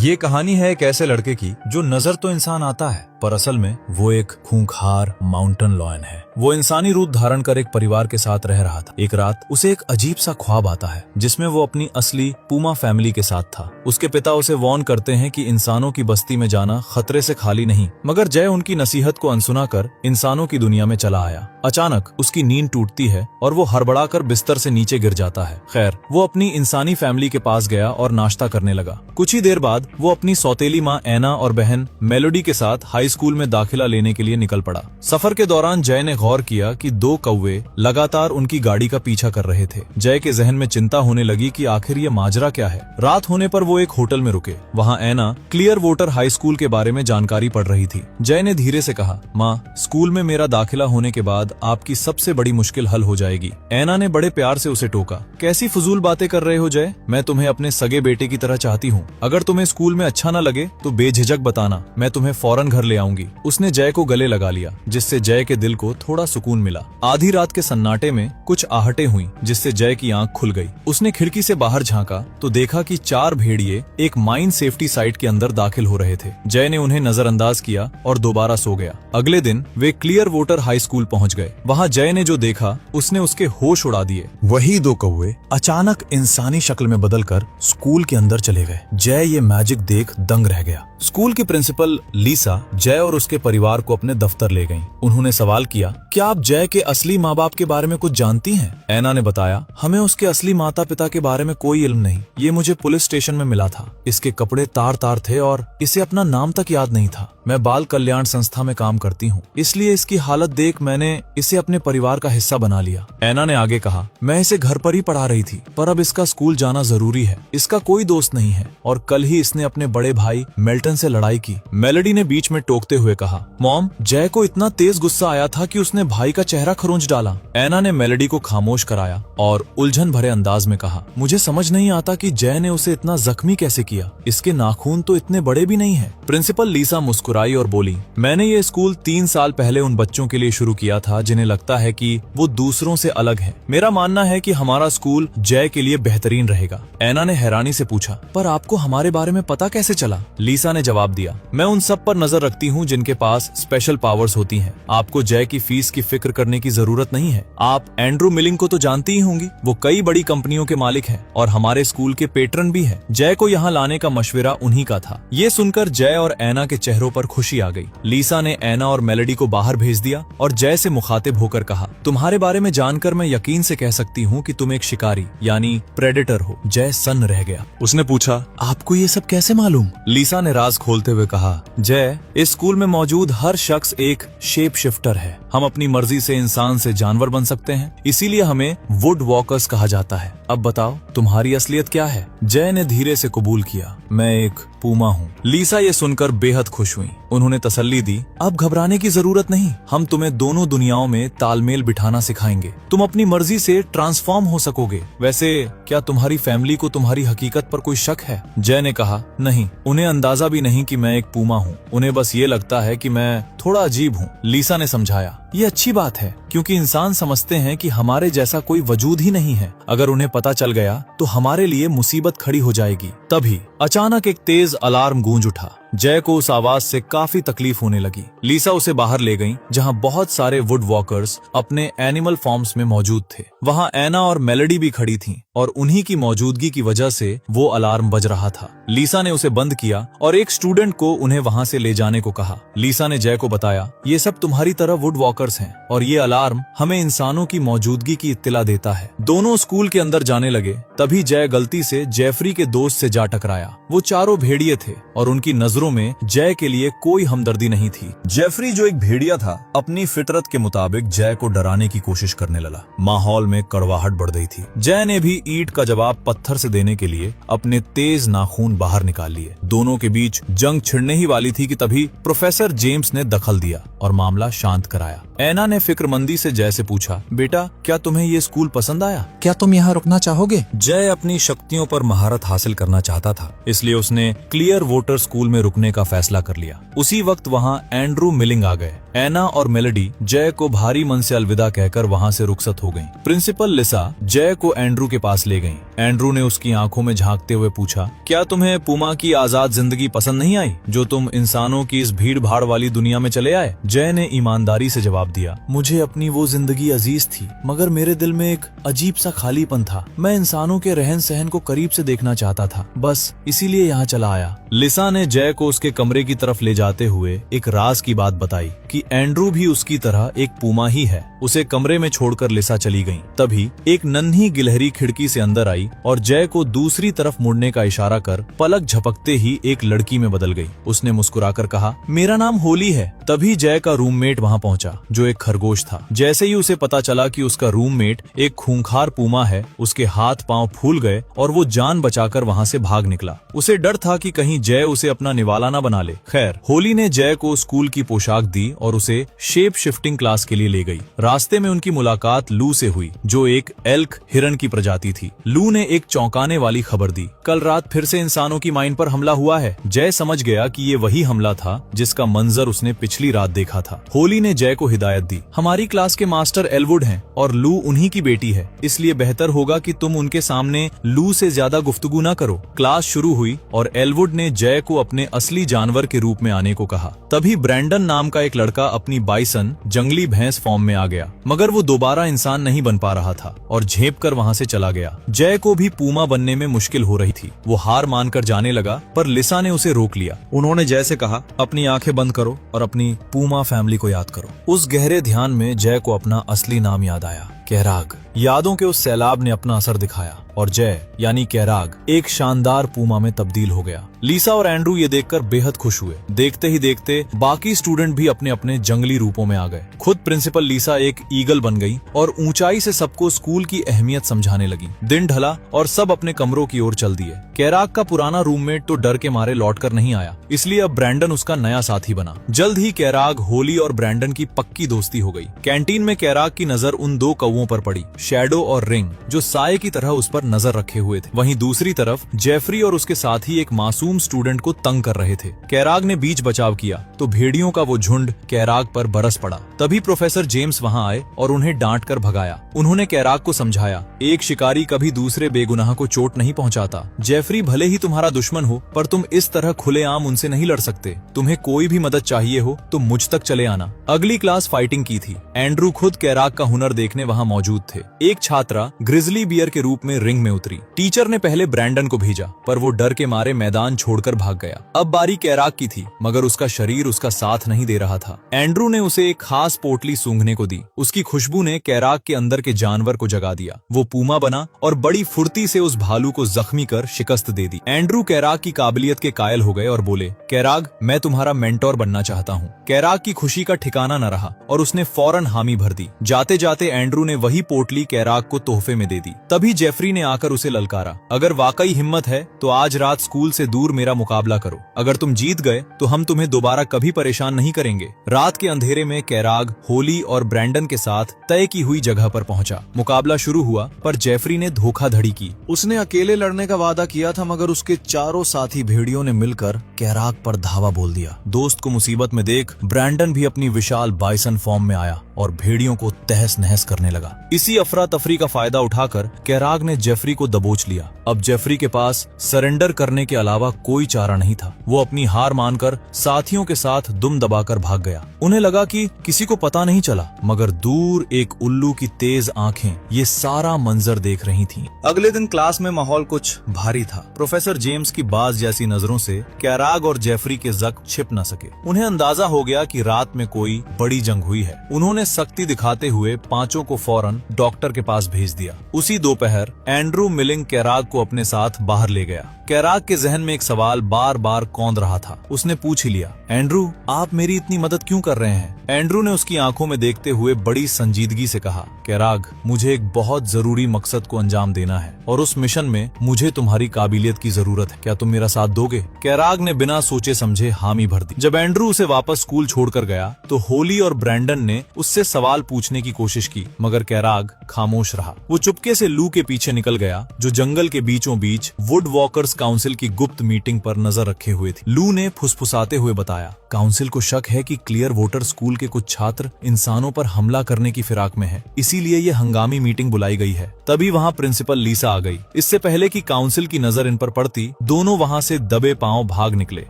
ये कहानी है एक ऐसे लड़के की जो नजर तो इंसान आता है पर असल में वो एक खूंखार माउंटेन लॉयन है। वो इंसानी रूप धारण कर एक परिवार के साथ रह रहा था। एक रात उसे एक अजीब सा ख्वाब आता है जिसमें वो अपनी असली पूमा फैमिली के साथ था। उसके पिता उसे वार्न करते हैं कि इंसानों की बस्ती में जाना खतरे से खाली नहीं, मगर जय उनकी नसीहत को अनसुना कर इंसानों की दुनिया में चला आया। अचानक उसकी नींद टूटती है और वो हड़बड़ाकर बिस्तर से नीचे गिर जाता है। खैर, वो अपनी इंसानी फैमिली के पास गया और नाश्ता करने लगा। कुछ ही देर बाद वो अपनी सौतेली माँ एना और बहन मेलोडी के साथ हाई स्कूल में दाखिला लेने के लिए निकल पड़ा। सफर के दौरान जय ने गौर किया कि 2 कौवे लगातार उनकी गाड़ी का पीछा कर रहे थे। जय के जहन में चिंता होने लगी कि आखिर ये माजरा क्या है। रात होने पर वो एक होटल में रुके। वहाँ एना क्लियर वाटर हाई स्कूल के बारे में जानकारी पढ़ रही थी। जय ने धीरे से कहा, माँ, स्कूल में मेरा दाखिला होने के बाद आपकी सबसे बड़ी मुश्किल हल हो जाएगी। एना ने बड़े प्यार से उसे टोका, कैसी फजूल बातें कर रहे हो जय, मैं तुम्हें अपने सगे बेटे की तरह चाहती हूँ। अगर तुम्हें स्कूल में अच्छा न लगे तो बेझिझक बताना, मैं तुम्हें फौरन घर ले आऊंगी। उसने जय को गले लगा लिया जिससे जय के दिल को थोड़ा सुकून मिला। आधी रात के सन्नाटे में कुछ आहटें हुई जिससे जय की आंख खुल गई। उसने खिड़की से बाहर झांका तो देखा कि 4 भेड़िए एक माइन सेफ्टी साइट के अंदर दाखिल हो रहे थे। जय ने उन्हें नजरअंदाज किया और दोबारा सो गया। अगले दिन वे क्लियर वाटर हाई स्कूल पहुंच गए। वहां जय ने जो देखा उसने उसके होश उड़ा दिए। वही 2 कौवे अचानक इंसानी शक्ल में बदलकर स्कूल के अंदर चले गए। जय ये मैजिक देख दंग रह गया। स्कूल की प्रिंसिपल लीसा जय और उसके परिवार को अपने दफ्तर ले गईं। उन्होंने सवाल किया, क्या आप जय के असली माँ बाप के बारे में कुछ जानती हैं? एना ने बताया, हमें उसके असली माता पिता के बारे में कोई इल्म नहीं। ये मुझे पुलिस स्टेशन में मिला था। इसके कपड़े तार तार थे और इसे अपना नाम तक याद नहीं था। मैं बाल कल्याण संस्था में काम करती हूँ, इसलिए इसकी हालत देख मैंने इसे अपने परिवार का हिस्सा बना लिया। एना ने आगे कहा, मैं इसे घर पर ही पढ़ा रही थी पर अब इसका स्कूल जाना जरूरी है। इसका कोई दोस्त नहीं है और कल ही इसने अपने बड़े भाई मेल्टन से लड़ाई की। मेलोडी ने बीच में टोकते हुए कहा, मॉम, जय को इतना तेज गुस्सा आया था कि उसने भाई का चेहरा खरोंच डाला। एना ने मेलोडी को खामोश कराया और उलझन भरे अंदाज में कहा, मुझे समझ नहीं आता कि जय ने उसे इतना जख्मी कैसे किया। इसके नाखून तो इतने बड़े भी नहीं है। प्रिंसिपल लीसा मुस्कुराई और बोली, मैंने ये स्कूल 3 साल पहले उन बच्चों के लिए शुरू किया था जिन्हें लगता है कि वो दूसरों से अलग है। मेरा मानना है कि हमारा स्कूल जय के लिए बेहतरीन रहेगा। एना ने हैरानी से पूछा, पर आपको हमारे बारे में पता कैसे चला? लीसा ने जवाब दिया, मैं उन सब पर नजर रखती हूँ जिनके पास स्पेशल पावर्स होती हैं। आपको जय की फीस की फिक्र करने की जरूरत नहीं है। आप एंड्रू मिलिंग को तो जानती ही होंगी। वो कई बड़ी कंपनियों के मालिक हैं और हमारे स्कूल के पेट्रन भी हैं। जय को यहाँ लाने का मशवरा उन्हीं का था। ये सुनकर जय और एना के चेहरों पर खुशी आ गई। लीसा ने एना और मेलोडी को बाहर भेज दिया और जय से मुखातिब होकर कहा, तुम्हारे बारे में जानकर मैं यकीन से कह सकती हूँ कि तुम एक शिकारी यानी प्रेडेटर हो। जय सन्न रह गया। उसने पूछा, आपको ये सब कैसे मालूम? लीसा ने राज खोलते हुए कहा, जय, इस स्कूल में मौजूद हर शख्स एक शेप शिफ्टर है। हम अपनी मर्जी से इंसान से जानवर बन सकते हैं, इसीलिए हमें वुड वॉकर्स कहा जाता है। अब बताओ तुम्हारी असलियत क्या है? जय ने धीरे से कबूल किया, मैं एक पूमा हूँ। लीसा ये सुनकर बेहद खुश हुई। उन्होंने तसल्ली दी, अब घबराने की जरूरत नहीं, हम तुम्हें दोनों दुनियाओं में तालमेल बिठाना सिखाएंगे। तुम अपनी मर्जी से ट्रांसफॉर्म हो सकोगे। वैसे क्या तुम्हारी फैमिली को तुम्हारी हकीकत पर कोई शक है? जय ने कहा, नहीं, उन्हें अंदाजा भी नहीं कि मैं एक पूमा हूँ। उन्हें बस ये लगता है कि मैं थोड़ा अजीब हूँ। लीसा ने समझाया, ये अच्छी बात है क्योंकि इंसान समझते हैं कि हमारे जैसा कोई वजूद ही नहीं है। अगर उन्हें पता चल गया तो हमारे लिए मुसीबत खड़ी हो जाएगी। तभी अचानक एक तेज अलार्म गूंज उठा। जय को उस आवाज से काफी तकलीफ होने लगी। लीसा उसे बाहर ले गई जहां बहुत सारे वुड वॉकर्स अपने एनिमल फॉर्म्स में मौजूद थे। वहां एना और मेलोडी भी खड़ी थीं और उन्हीं की मौजूदगी की वजह से वो अलार्म बज रहा था। लीसा ने उसे बंद किया और एक स्टूडेंट को उन्हें वहां से ले जाने को कहा। लीसा ने जय को बताया, ये सब तुम्हारी तरह वुड वॉकर्स हैं और ये अलार्म हमें इंसानों की मौजूदगी की इत्तिला देता है। दोनों स्कूल के अंदर जाने लगे। तभी जय गलती से जेफरी के दोस्त से जा टकराया। वो चारों भेड़िए थे और उनकी नजरों में जय के लिए कोई हमदर्दी नहीं थी। जेफरी जो एक भेड़िया था, अपनी फितरत के मुताबिक जय को डराने की कोशिश करने लगा। माहौल में कड़वाहट बढ़ गई थी। जय ने भी ईंट का जवाब पत्थर से देने के लिए अपने तेज नाखून बाहर निकाल लिए। दोनों के बीच जंग छिड़ने ही वाली थी कि तभी प्रोफेसर जेम्स ने दखल दिया और मामला शांत कराया। एना ने फिक्रमंदी से जय से पूछा, बेटा, क्या तुम्हें ये स्कूल पसंद आया? क्या तुम यहाँ रुकना चाहोगे? जय अपनी शक्तियों पर महारत हासिल करना चाहता था, इसलिए उसने क्लियर वाटर स्कूल में रुकने का फैसला कर लिया। उसी वक्त वहाँ एंड्रू मिलिंग आ गए। एना और मेलोडी जय को भारी मन से अलविदा कहकर वहाँ से रुखसत हो गयी। प्रिंसिपल लिसा जय को एंड्रू के पास ले गयी। एंड्रू ने उसकी आंखों में झांकते हुए पूछा, क्या तुम्हें पुमा की आजाद जिंदगी पसंद नहीं आई जो तुम इंसानों की इस भीड़ भाड़ वाली दुनिया में चले आए? जय ने ईमानदारी से जवाब दिया, मुझे अपनी वो जिंदगी अजीज थी, मगर मेरे दिल में एक अजीब सा खालीपन था। मैं इंसानों के रहन सहन को करीब से देखना चाहता था, बस इसीलिए यहाँ चला आया। लिसा ने जय को उसके कमरे की तरफ ले जाते हुए एक राज की बात बताई कि एंड्रू भी उसकी तरह एक पूमा ही है। उसे कमरे में छोड़कर लिसा चली गई। तभी एक नन्ही गिलहरी खिड़की से अंदर आई और जय को दूसरी तरफ मुड़ने का इशारा कर पलक झपकते ही एक लड़की में बदल गई। उसने मुस्कुराकर कहा, मेरा नाम होली है। तभी जय का रूममेट वहाँ पहुँचा जो एक खरगोश था। जैसे ही उसे पता चला कि उसका रूममेट एक खूंखार पूमा है, उसके हाथ पांव फूल गए और वो जान बचाकर वहाँ से भाग निकला। उसे डर था कि कहीं जय उसे अपना निवाला न बना ले। खैर, होली ने जय को स्कूल की पोशाक दी और उसे शेप शिफ्टिंग क्लास के लिए ले गई। रास्ते में उनकी मुलाकात लू से हुई जो एक एल्क हिरन की प्रजाति थी। लू ने एक चौंकाने वाली खबर दी, कल रात फिर से इंसानों की माइन पर हमला हुआ है। जय समझ गया कि ये वही हमला था जिसका मंजर उसने पिछली रात देखा था। होली ने जय को हिदायत दी, हमारी क्लास के मास्टर एलवुड हैं और लू उन्हीं की बेटी है, इसलिए बेहतर होगा कि तुम उनके सामने लू से ज्यादा गुफ्तगू न करो। क्लास शुरू हुई और एलवुड ने जय को अपने असली जानवर के रूप में आने को कहा। तभी ब्रैंडन नाम का एक लड़का अपनी बाइसन जंगली भैंस फॉर्म में आ गया, मगर वो दोबारा इंसान नहीं बन पा रहा था और झेप कर वहाँ से चला गया। जय को भी पूमा बनने में मुश्किल हो रही थी। वो हार मानकर जाने लगा, पर लिसा ने उसे रोक लिया। उन्होंने जय से कहा, अपनी आंखें बंद करो और अपनी पूमा फैमिली को याद करो। उस गहरे ध्यान में जय को अपना असली नाम याद आया, कैराग। यादों के उस सैलाब ने अपना असर दिखाया और जय यानी कैराग एक शानदार पूमा में तब्दील हो गया। लिसा और एंड्रू ये देखकर बेहद खुश हुए। देखते ही देखते बाकी स्टूडेंट भी अपने अपने जंगली रूपों में आ गए। खुद प्रिंसिपल लिसा एक ईगल बन गई और ऊंचाई से सबको स्कूल की अहमियत समझाने लगी। दिन ढला और सब अपने कमरों की ओर चल दिए। कैराग का पुराना रूममेट तो डर के मारे लौटकर नहीं आया, इसलिए अब ब्रैंडन उसका नया साथी बना। जल्द ही कैराग, होली और ब्रैंडन की पक्की दोस्ती हो गई। कैंटीन में कैराग की नजर उन दो कौवों पर पड़ी, शैडो और रिंग, जो साये की तरह उस पर नजर रखे हुए थे। वहीं दूसरी तरफ जेफरी और उसके साथी एक मासूम स्टूडेंट को तंग कर रहे थे। कैराग ने बीच बचाव किया तो भेड़ियों का वो झुंड कैराग पर बरस पड़ा। तभी प्रोफेसर जेम्स वहां आए और उन्हें डांट कर भगाया। उन्होंने कैराग को समझाया, एक शिकारी कभी दूसरे बेगुनाह को चोट नहीं पहुंचाता। जेफरी भले ही तुम्हारा दुश्मन हो, पर तुम इस तरह खुलेआम उनसे नहीं लड़ सकते। तुम्हें कोई भी मदद चाहिए हो तो मुझ तक चले आना। अगली क्लास फाइटिंग की थी। एंड्रू खुद कैराग का हुनर देखने वहां मौजूद थे। एक छात्रा ग्रिजली बियर के रूप में रिंग में उतरी। टीचर ने पहले ब्रैंडन को भेजा, पर वो डर के मारे मैदान छोड़कर भाग गया। अब बारी कैराग की थी, मगर उसका शरीर उसका साथ नहीं दे रहा था। एंड्रू ने उसे एक खास पोटली सूंघने को दी। उसकी खुशबू ने कैराग के अंदर के जानवर को जगा दिया। वो पूमा बना और बड़ी फुर्ती से उस भालू को जख्मी कर शिकस्त दे दी। एंड्रू कैराग की काबिलियत के कायल हो गए और बोले, कैराग, मैं तुम्हारा मेंटोर बनना चाहता हूँ। कैराग की खुशी का ठिकाना न रहा और उसने फौरन हामी भर दी। जाते जाते एंड्रू ने वही पोटली कैराग को तोहफे में दे दी। तभी जेफरी ने आकर उसे ललकारा, अगर वाकई हिम्मत है तो आज रात स्कूल से दूर मेरा मुकाबला करो। अगर तुम जीत गए तो हम तुम्हें दोबारा कभी परेशान नहीं करेंगे। रात के अंधेरे में कैराग, होली और ब्रैंडन के साथ तय की हुई जगह पर पहुंचा। मुकाबला शुरू हुआ, पर जेफरी ने धोखाधड़ी की। उसने अकेले लड़ने का वादा किया था, मगर उसके चारों साथी भेड़ियों ने मिलकर कैराग पर धावा बोल दिया। दोस्त को मुसीबत में देख ब्रैंडन भी अपनी विशाल बाइसन फॉर्म में आया और भेड़ियों को तहस नहस करने लगा। इसी अफरा तफरी का फायदा उठाकर कैराग ने जेफरी को दबोच लिया। अब जेफरी के पास सरेंडर करने के अलावा कोई चारा नहीं था। वो अपनी हार मानकर साथियों के साथ दुम दबाकर भाग गया। उन्हें लगा कि किसी को पता नहीं चला, मगर दूर एक उल्लू की तेज आंखें ये सारा मंजर देख रही थीं। अगले दिन क्लास में माहौल कुछ भारी था। प्रोफेसर जेम्स की बाज जैसी नजरों से कैराग और जेफरी के जख्म छिप न सके। उन्हें अंदाजा हो गया कि रात में कोई बड़ी जंग हुई है। उन्होंने सख्ती दिखाते हुए पांचों को फौरन डॉक्टर के पास भेज दिया। उसी दोपहर एंड्रू मिलिंग कैराग को अपने साथ बाहर ले गया। कैराग के जहन में एक सवाल बार बार कौंध रहा था। उसने पूछ ही लिया, एंड्रू, आप मेरी इतनी मदद क्यों कर रहे हैं? एंड्रू ने उसकी आंखों में देखते हुए बड़ी संजीदगी से कहा, कैराग, मुझे एक बहुत जरूरी मकसद को अंजाम देना है और उस मिशन में मुझे तुम्हारी काबिलियत की जरूरत है। क्या तुम मेरा साथ दोगे? कैराग ने बिना सोचे समझे हामी भर दी। जब एंड्रू उसे वापस स्कूल छोड़कर गया तो होली और ब्रैंडन ने उससे सवाल पूछने की कोशिश की, मगर कैराग खामोश रहा। वो चुपके से लू के पीछे निकल गया, जो जंगल के बीचों बीच वुड वॉकर्स काउंसिल की गुप्त मीटिंग पर नजर रखे हुए थी। लू ने फुसफुसाते हुए बताया, काउंसिल को शक है कि क्लियर वोटर स्कूल के कुछ छात्र इंसानों पर हमला करने की फिराक में है, इसीलिए ये हंगामी मीटिंग बुलाई गई है। तभी वहाँ प्रिंसिपल लीसा आ गई। इससे पहले कि काउंसिल की नजर इन पर पड़ती, दोनों वहाँ से दबे पांव भाग निकले।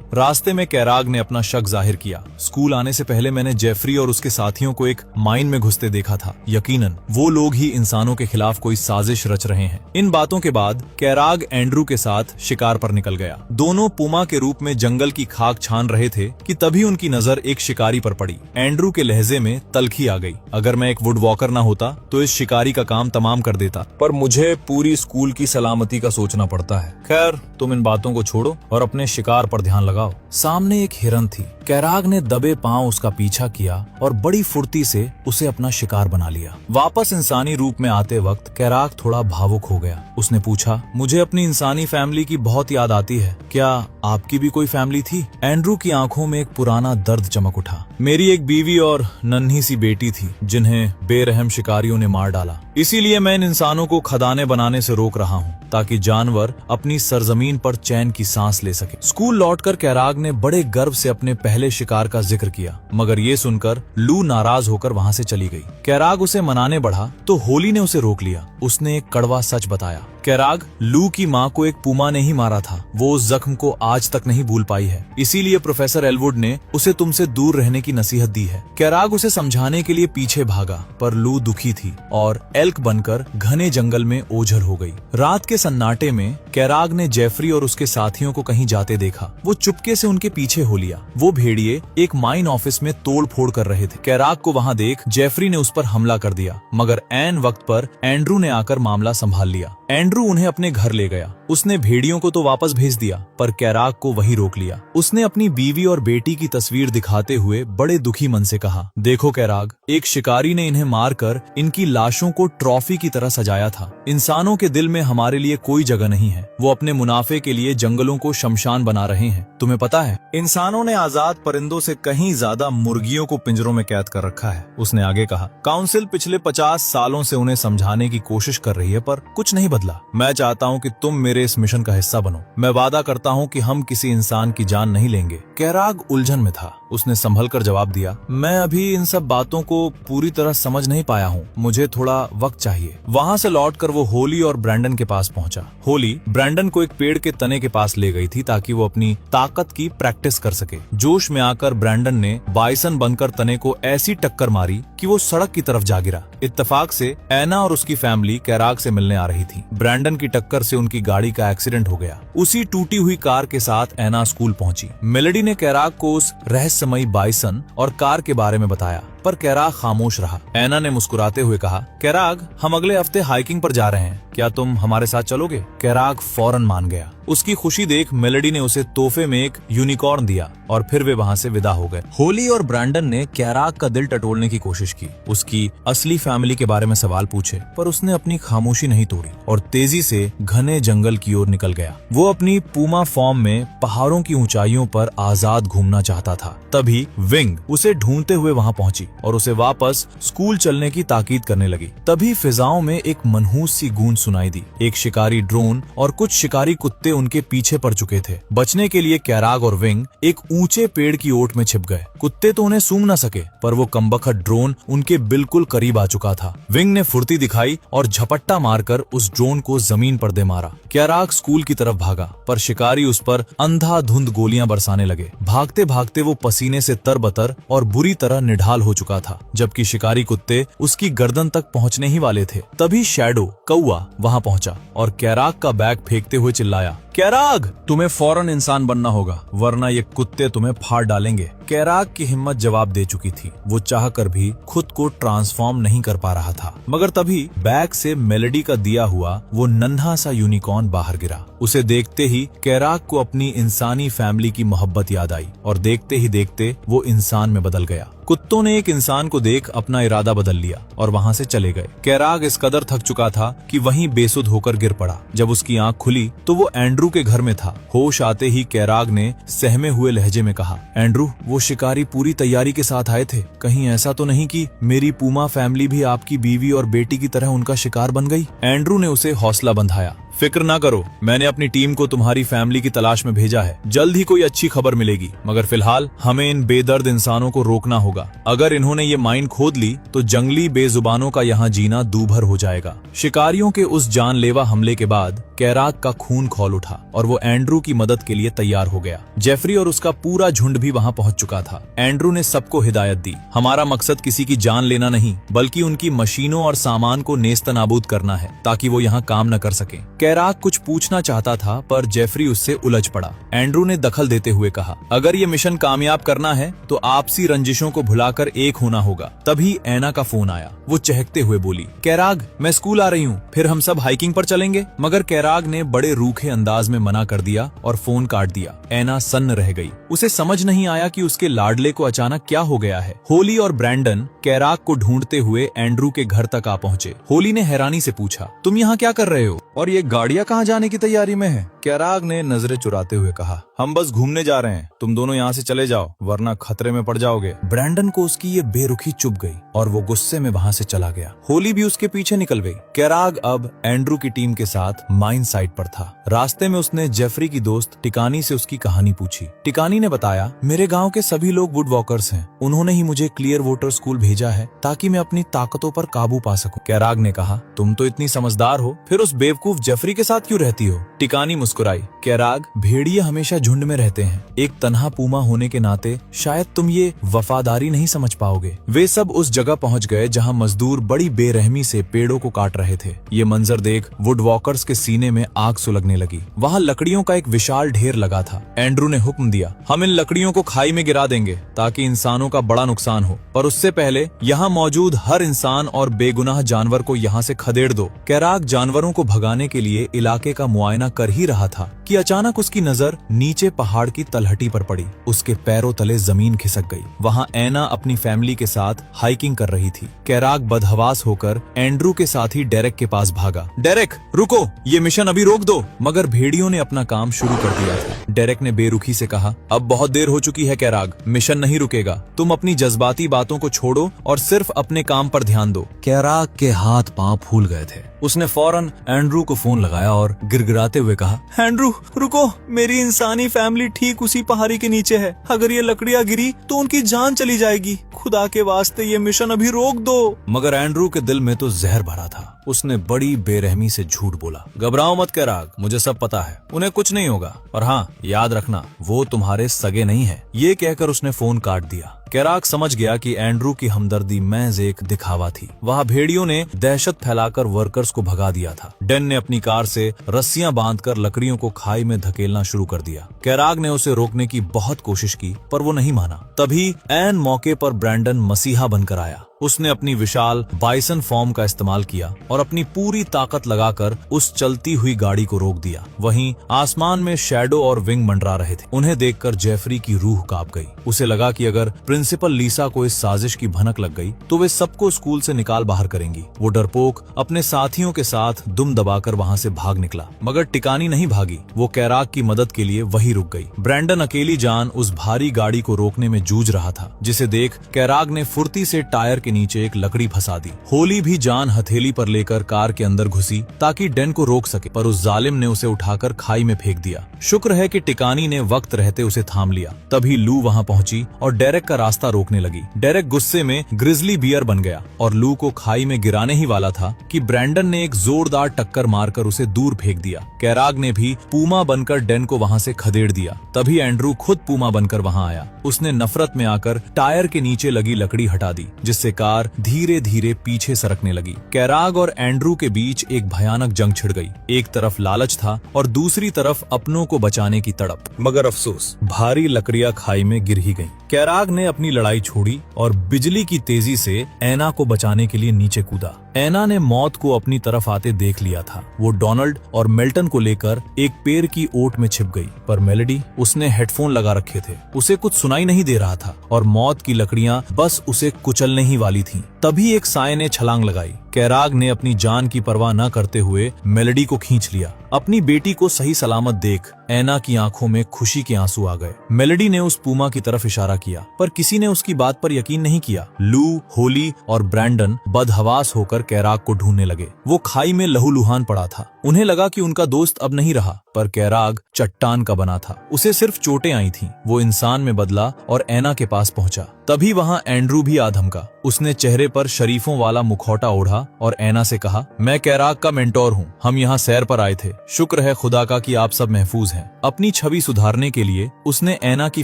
रास्ते में कैराग ने अपना शक जाहिर किया। स्कूल आने से पहले मैंने जेफरी और उसके साथियों को एक माइन में घुसते देखा था। यकीनन वो लोग ही इंसानों के खिलाफ कोई साजिश रच रहे हैं। इन बातों के बाद कैराग एंड्रू के साथ शिकार पर निकल गया। दोनों पुमा के रूप में जंगल की खाक छान रहे थे कि तभी उनकी नजर एक शिकारी पर पड़ी। एंड्रू के लहजे में तलखी आ गई। अगर मैं एक वुड वॉकर ना होता तो इस शिकारी का काम तमाम कर देता, पर मुझे पूरी स्कूल की सलामती का सोचना पड़ता है। खैर, तुम इन बातों को छोड़ो और अपने शिकार पर ध्यान लगाओ। सामने एक हिरन थी। कैराग ने दबे पांव उसका पीछा किया और बड़ी फुर्ती से उसे अपना शिकार बना लिया। वापस इंसानी रूप में आते वक्त कैराग थोड़ा भावुक हो गया। उसने पूछा, मुझे अपनी इंसानी फैमिली की बहुत याद आती है, क्या आपकी भी कोई फैमिली थी? एंड्रू की आंखों में एक पुराना दर्द चमक उठा। मेरी एक बीवी और नन्ही सी बेटी थी जिन्हें बेरहम शिकारियों ने मार डाला। इसीलिए मैं इन इंसानों को खदाने बनाने से रोक रहा हूँ, ताकि जानवर अपनी सरजमीन पर चैन की सांस ले सके। स्कूल लौटकर कैराग ने बड़े गर्व से अपने पहले शिकार का जिक्र किया, मगर ये सुनकर लू नाराज होकर वहाँ से चली गई। कैराग उसे मनाने बढ़ा तो होली ने उसे रोक लिया। उसने एक कड़वा सच बताया। कैराग, लू की माँ को एक पुमा ने ही मारा था। वो उस जख्म को आज तक नहीं भूल पाई है, इसीलिए प्रोफेसर एलवुड ने उसे तुमसे दूर रहने की नसीहत दी है। कैराग उसे समझाने के लिए पीछे भागा, पर लू दुखी थी और एल्क बनकर घने जंगल में ओझल हो गई। रात के सन्नाटे में कैराग ने जेफरी और उसके साथियों को कहीं जाते देखा। वो चुपके से उनके पीछे हो लिया। वो भेड़िए एक माइन ऑफिस में तोड़ फोड़ कर रहे थे। कैराग को वहाँ देख जेफरी ने उस पर हमला कर दिया, मगर ऐन वक्त पर एंड्रू ने आकर मामला संभाल लिया। एंड्रू उन्हें अपने घर ले गया। उसने भेड़ियों को तो वापस भेज दिया, पर कैराग को वहीं रोक लिया। उसने अपनी बीवी और बेटी की तस्वीर दिखाते हुए बड़े दुखी मन से कहा, देखो कैराग, एक शिकारी ने इन्हें मारकर इनकी लाशों को ट्रॉफी की तरह सजाया था। इंसानों के दिल में हमारे लिए कोई जगह नहीं है। वो अपने मुनाफे के लिए जंगलों को शमशान बना रहे हैं। तुम्हें पता है, इंसानों ने आजाद परिंदों से कहीं ज्यादा मुर्गियों को पिंजरों में कैद कर रखा है। उसने आगे कहा, काउंसिल पिछले 50 सालों से उन्हें समझाने की कोशिश कर रही है, पर कुछ नहीं बदला। मैं चाहता हूँ कि तुम मेरे इस मिशन का हिस्सा बनो। मैं वादा करता हूँ कि हम किसी इंसान की जान नहीं लेंगे। कैराग उलझन में था। उसने संभल कर जवाब दिया, मैं अभी इन सब बातों को पूरी तरह समझ नहीं पाया हूँ। मुझे थोड़ा वक्त चाहिए। वहाँ से लौटकर वो होली और ब्रैंडन के पास पहुँचा। होली ब्रैंडन को एक पेड़ के तने के पास ले गई थी ताकि वो अपनी ताकत की प्रैक्टिस कर सके। जोश में आकर ब्रैंडन ने बाइसन बनकर तने को ऐसी टक्कर मारी कि वो सड़क की तरफ जा गिरा। इत्तेफाक से एना और उसकी फैमिली कैराग से मिलने आ रही थी। ब्रैंडन की टक्कर से उनकी गाड़ी का एक्सीडेंट हो गया। उसी टूटी हुई कार के साथ एना स्कूल पहुंची। मेलेडी ने कैराग को उस रहस्यमयी बाइसन और कार के बारे में बताया, पर कैराग खामोश रहा। एना ने मुस्कुराते हुए कहा, कैराग, हम अगले हफ्ते हाइकिंग पर जा रहे हैं, क्या तुम हमारे साथ चलोगे? कैराग फौरन मान गया। उसकी खुशी देख मेलेडी ने उसे तोहफे में एक यूनिकॉर्न दिया और फिर वे वहाँ से विदा हो गए। होली और ब्रैंडन ने कैराग का दिल टटोलने की कोशिश की, उसकी असली फैमिली के बारे में सवाल पूछे, पर उसने अपनी खामोशी नहीं तोड़ी और तेजी से घने जंगल की ओर निकल गया। वो अपनी पूमा फॉर्म में पहाड़ों की ऊंचाइयों पर आजाद घूमना चाहता था। तभी विंग उसे ढूंढते हुए वहाँ पहुंची और उसे वापस स्कूल चलने की ताकीद करने लगी। तभी फिजाओं में एक मनहूस सी गूंज सुनाई दी। एक शिकारी ड्रोन और कुछ शिकारी कुत्ते उनके पीछे पड़ चुके थे। बचने के लिए कैराग और विंग एक ऊंचे पेड़ की ओट में छिप गए। कुत्ते तो उन्हें सूंघ न सके, पर वो कमबख्त ड्रोन उनके बिल्कुल करीब आ चुका था। विंग ने फुर्ती दिखाई और झपट्टा मारकर उस ड्रोन को जमीन पर दे मारा। कैराग स्कूल की तरफ भागा, पर शिकारी उस पर अंधाधुंध गोलियां बरसाने लगे। भागते भागते वो पसीने से तरबतर और बुरी तरह निढाल हो चुका था, जबकि शिकारी कुत्ते उसकी गर्दन तक पहुंचने ही वाले थे। तभी शैडो कौआ वहां पहुंचा और कैराग का बैग फेंकते हुए चिल्लाया, कैराग, तुम्हें फौरन इंसान बनना होगा, वरना ये कुत्ते तुम्हें फाड़ डालेंगे। कैराग की हिम्मत जवाब दे चुकी थी। वो चाहकर भी खुद को ट्रांसफॉर्म नहीं कर पा रहा था। मगर तभी बैग से मेलेडी का दिया हुआ वो नन्हा सा यूनिकॉर्न बाहर गिरा। उसे देखते ही कैराग को अपनी इंसानी फैमिली की मोहब्बत याद आई और देखते ही देखते वो इंसान में बदल गया। कुत्तों ने एक इंसान को देख अपना इरादा बदल लिया और वहाँ से चले गए। कैराग इस कदर थक चुका था कि वहीं बेसुध होकर गिर पड़ा। जब उसकी आंख खुली तो वो एंड्रू के घर में था। होश आते ही कैराग ने सहमे हुए लहजे में कहा, एंड्रू, वो शिकारी पूरी तैयारी के साथ आए थे। कहीं ऐसा तो नहीं कि मेरी पूमा फैमिली भी आपकी बीवी और बेटी की तरह उनका शिकार बन गई? एंड्रू ने उसे हौसला बंधाया। फिक्र ना करो, मैंने अपनी टीम को तुम्हारी फैमिली की तलाश में भेजा है। जल्द ही कोई अच्छी खबर मिलेगी, मगर फिलहाल हमें इन बेदर्द इंसानों को रोकना होगा। अगर इन्होंने ये माइन खोद ली तो जंगली बेजुबानों का यहाँ जीना दूभर हो जाएगा। शिकारियों के उस जानलेवा हमले के बाद कैराग का खून खौल उठा और वो एंड्रू की मदद के लिए तैयार हो गया। जेफरी और उसका पूरा झुंड भी वहाँ पहुँच चुका था। एंड्रू ने सबको हिदायत दी, हमारा मकसद किसी की जान लेना नहीं, बल्कि उनकी मशीनों और सामान को नेस्तनाबूद करना है, ताकि वो यहाँ काम न कर सके। कैराग कुछ पूछना चाहता था, पर जेफरी उससे उलझ पड़ा। एंड्रू ने दखल देते हुए कहा, अगर ये मिशन कामयाब करना है तो आपसी रंजिशों को भुलाकर एक होना होगा। तभी ऐना का फोन आया। वो चहकते हुए बोली, कैराग, मैं स्कूल आ रही हूँ, फिर हम सब हाइकिंग पर चलेंगे। मगर कैराग ने बड़े रूखे अंदाज में मना कर दिया और फोन काट दिया। ऐना सन्न रह गई। उसे समझ नहीं आया कि उसके लाडले को अचानक क्या हो गया है। होली और ब्रैंडन कैराग को ढूंढते हुए एंड्रू के घर तक आ पहुंचे। होली ने हैरानी से पूछा, तुम यहाँ क्या कर रहे हो और ये गाड़ियाँ कहाँ जाने की तैयारी में है? कैराग ने नजरें चुराते हुए कहा, हम बस घूमने जा रहे हैं, तुम दोनों यहाँ से चले जाओ वरना खतरे में पड़ जाओगे। ब्रैंडन को उसकी ये बेरुखी चुभ गई और वो गुस्से में वहाँ से चला गया। होली भी उसके पीछे निकल गई। कैराग अब एंड्रू की टीम के साथ माइन साइट पर था। रास्ते में उसने जेफरी की दोस्त टिकानी से उसकी कहानी पूछी। टिकानी ने बताया, मेरे गाँव के सभी लोग वुड वॉकर्स हैं, उन्होंने ही मुझे क्लियर वाटर स्कूल भेजा है ताकि मैं अपनी ताकतों पर काबू पा सकूं। कैराग ने कहा, तुम तो इतनी समझदार हो, फिर उस बेवकूफ जेफरी के साथ क्यों रहती हो? टिकानी मुस्कुराई, कैराग, भेड़िए हमेशा झुंड में रहते हैं, एक तन्हा पूमा होने के नाते शायद तुम ये वफादारी नहीं समझ पाओगे। वे सब उस जगह पहुंच गए जहां मजदूर बड़ी बेरहमी से पेड़ों को काट रहे थे। ये मंजर देख वुड वॉकर्स के सीने में आग सुलगने लगी। वहां लकड़ियों का एक विशाल ढेर लगा था। एंड्रू ने हुक्म दिया, हम इन लकड़ियों को खाई में गिरा देंगे ताकि इंसानों का बड़ा नुकसान हो, पर उससे पहले यहाँ मौजूद हर इंसान और बेगुनाह जानवर को यहाँ से खदेड़ दो। कैराग जानवरों को भगाने के लिए इलाके का मुआयना कर ही रहा था कि अचानक उसकी नजर नीचे पहाड़ की तलहटी पर पड़ी। उसके पैरों तले जमीन खिसक गई। वहाँ ऐना अपनी फैमिली के साथ हाइकिंग कर रही थी। कैराग बदहवास होकर एंड्रू के साथ ही डेरेक के पास भागा। डेरेक, रुको, ये मिशन अभी रोक दो। मगर भेड़ियों ने अपना काम शुरू कर दिया था। डेरेक ने बेरुखी से कहा, अब बहुत देर हो चुकी है कैराग, मिशन नहीं रुकेगा। तुम अपनी जज्बाती बातों को छोड़ो और सिर्फ अपने काम पर ध्यान दो। कैराग के हाथ पांव फूल गए थे। उसने फौरन एंड्रू को फोन लगाया और गिड़गिड़ाते हुए कहा, एंड्रू रुको, मेरी इंसानी फैमिली ठीक उसी पहाड़ी के नीचे है। अगर ये लकड़ियां गिरी तो उनकी जान चली जाएगी। खुदा के वास्ते ये मिशन अभी रोक दो। मगर एंड्रू के दिल में तो जहर भरा था। उसने बड़ी बेरहमी से झूठ बोला, घबराओ मत कैराग, मुझे सब पता है, उन्हें कुछ नहीं होगा। और हाँ, याद रखना, वो तुम्हारे सगे नहीं है। ये कहकर उसने फोन काट दिया। कैराग समझ गया कि एंड्रू की हमदर्दी महज एक दिखावा थी। वहाँ भेड़ियों ने दहशत फैलाकर वर्कर्स को भगा दिया था। डेन ने अपनी कार से रस्सियां बांधकर लकड़ियों को खाई में धकेलना शुरू कर दिया। कैराग ने उसे रोकने की बहुत कोशिश की, पर वो नहीं माना। तभी ऐन मौके पर ब्रैंडन मसीहा बनकर आया। उसने अपनी विशाल बाइसन फॉर्म का इस्तेमाल किया और अपनी पूरी ताकत लगाकर उस चलती हुई गाड़ी को रोक दिया। वहीं आसमान में शैडो और विंग मंडरा रहे थे। उन्हें देखकर जेफरी की रूह कांप गई। उसे लगा कि अगर प्रिंसिपल लीसा को इस साजिश की भनक लग गई तो वे सबको स्कूल से निकाल बाहर करेंगी। वो डरपोक अपने साथियों के साथ दुम दबाकर वहाँ से भाग निकला, मगर टिकानी नहीं भागी। वो कैराग की मदद के लिए वहीं रुक गई। ब्रैंडन अकेली जान उस भारी गाड़ी को रोकने में जूझ रहा था, जिसे देख कैराग ने फुर्ती से टायर के नीचे एक लकड़ी फंसा दी। होली भी जान हथेली पर लेकर कार के अंदर घुसी ताकि डेन को रोक सके, पर उस जालिम ने उसे उठाकर खाई में फेंक दिया। शुक्र है कि टिकानी ने वक्त रहते उसे थाम लिया। तभी लू वहां पहुंची और डेरेक का रास्ता रोकने लगी। डेरेक गुस्से में ग्रिजली बियर बन गया और लू को खाई में गिराने ही वाला था कि ब्रैंडन ने एक जोरदार टक्कर मारकर उसे दूर फेंक दिया। कैराग ने भी पूमा बनकर डेन को वहां से खदेड़ दिया। तभी एंड्रू खुद पूमा बनकर वहां आया। उसने नफरत में आकर टायर के नीचे लगी लकड़ी हटा दी, जिससे कार धीरे धीरे पीछे सरकने लगी। कैराग और एंड्रू के बीच एक भयानक जंग छिड़ गई। एक तरफ लालच था और दूसरी तरफ अपनों को बचाने की तड़प। मगर अफसोस, भारी लकड़ियां खाई में गिर ही गईं। कैराग ने अपनी लड़ाई छोड़ी और बिजली की तेजी से ऐना को बचाने के लिए नीचे कूदा। ऐना ने मौत को अपनी तरफ आते देख लिया था। वो डोनाल्ड और मेल्टन को लेकर एक पेड़ की ओट में छिप गई, पर मेलेडी, उसने हेडफोन लगा रखे थे, उसे कुछ सुनाई नहीं दे रहा था और मौत की लकड़ियां बस उसे कुचलने ही वाली थीं। तभी एक साय ने छलांग लगाई। कैराग ने अपनी जान की परवाह न करते हुए मेलेडी को खींच लिया। अपनी बेटी को सही सलामत देख एना की आंखों में खुशी के आंसू आ गए। मेलेडी ने उस पूमा की तरफ इशारा किया, पर किसी ने उसकी बात पर यकीन नहीं किया। लू, होली और ब्रैंडन बदहवास होकर कैराग को ढूंढने लगे। वो खाई में लहूलुहान पड़ा था। उन्हें लगा कि उनका दोस्त अब नहीं रहा, पर कैराग चट्टान का बना था। उसे सिर्फ चोटें आई थीं। वो इंसान में बदला और एना के पास पहुंचा। तभी वहां एंड्रू भी आ धमका। उसने चेहरे पर शरीफों वाला मुखौटा ओढ़ा और एना से कहा, मैं कैराग का मेंटोर हूँ। हम यहाँ सैर पर आए थे। शुक्र है खुदा का कि आप सब महफूज हैं। अपनी छवि सुधारने के लिए उसने एना की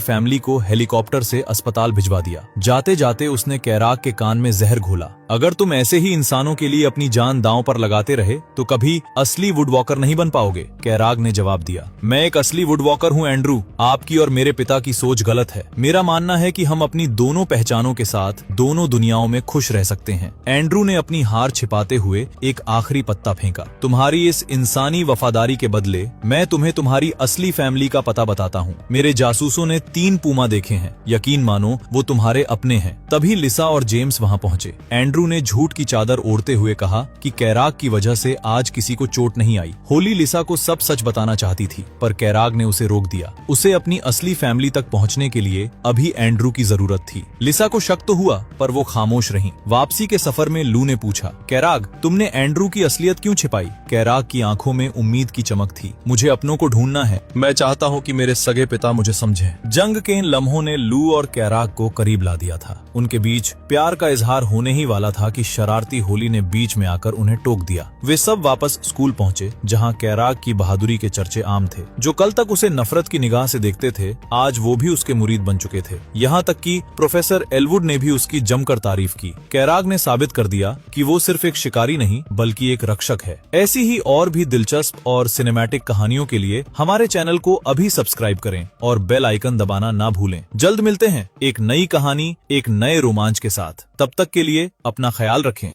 फैमिली को हेलीकॉप्टर से अस्पताल भिजवा दिया। जाते जाते उसने कैराग के कान में जहर घोला। अगर तुम ऐसे ही इंसानों के लिए अपनी जान दांव पर लगाते रहे तो कभी असली वुडवॉकर नहीं बन पाओगे, कैराग ने जवाब दिया। मैं एक असली वुडवॉकर हूँ एंड्रू। आपकी और मेरे पिता की सोच गलत है। मेरा मानना है कि हम अपनी दोनों पहचानों के साथ दोनों दुनियाओं में खुश रह सकते हैं। एंड्रू ने अपनी हार छिपाते हुए एक आखिरी पत्ता फेंका। तुम्हारी इस इंसानी वफादारी के बदले मैं तुम्हें तुम्हारी असली फैमिली का पता बताता हूँ। मेरे जासूसों ने 3 पूमा देखे हैं। यकीन मानो वो तुम्हारे अपने हैं। तभी लिसा और जेम्स वहाँ पहुँचे। एंड्रू ने झूठ की चादर ओढ़ते हुए कहा कि कैराग की वजह से आज किसी को चोट नहीं आई। होली लिसा को सब सच बताना चाहती थी, पर कैराग ने उसे रोक दिया। उसे अपनी असली फैमिली तक पहुँचने के लिए अभी एंड्रू की जरूरत थी। लिसा को शक तो हुआ, पर वो खामोश रही। वापसी के सफर में लू ने पूछा, कैराग तुमने एंड्रू की असलियत क्यों छिपाई? कैराग की आंखों में उम्मीद की चमक थी। मुझे अपनों को ढूंढना है। मैं चाहता हूँ कि मेरे सगे पिता मुझे समझें। जंग के इन लम्हों ने लू और कैराग को करीब ला दिया था। उनके बीच प्यार का इजहार होने ही वाला था कि शरारती होली ने बीच में आकर उन्हें टोक दिया। वे सब वापस स्कूल पहुंचे, जहां कैराग की बहादुरी के चर्चे आम थे। जो कल तक उसे नफरत की निगाह से देखते थे, आज वो भी उसके मुरीद बन चुके थे। यहाँ तक कि प्रोफेसर एलवुड ने भी उसकी जमकर तारीफ की। कैराग ने साबित कर दिया कि वो सिर्फ एक शिकारी नहीं बल्कि एक रक्षक है। ऐसी ही और भी दिलचस्प और सिनेमैटिक कहानियों के लिए हमारे चैनल को अभी सब्सक्राइब करें और बेल आइकन दबाना ना भूलें। जल्द मिलते हैं एक नई कहानी, एक नए रोमांच के साथ। तब तक के लिए अपना ख्याल रखें।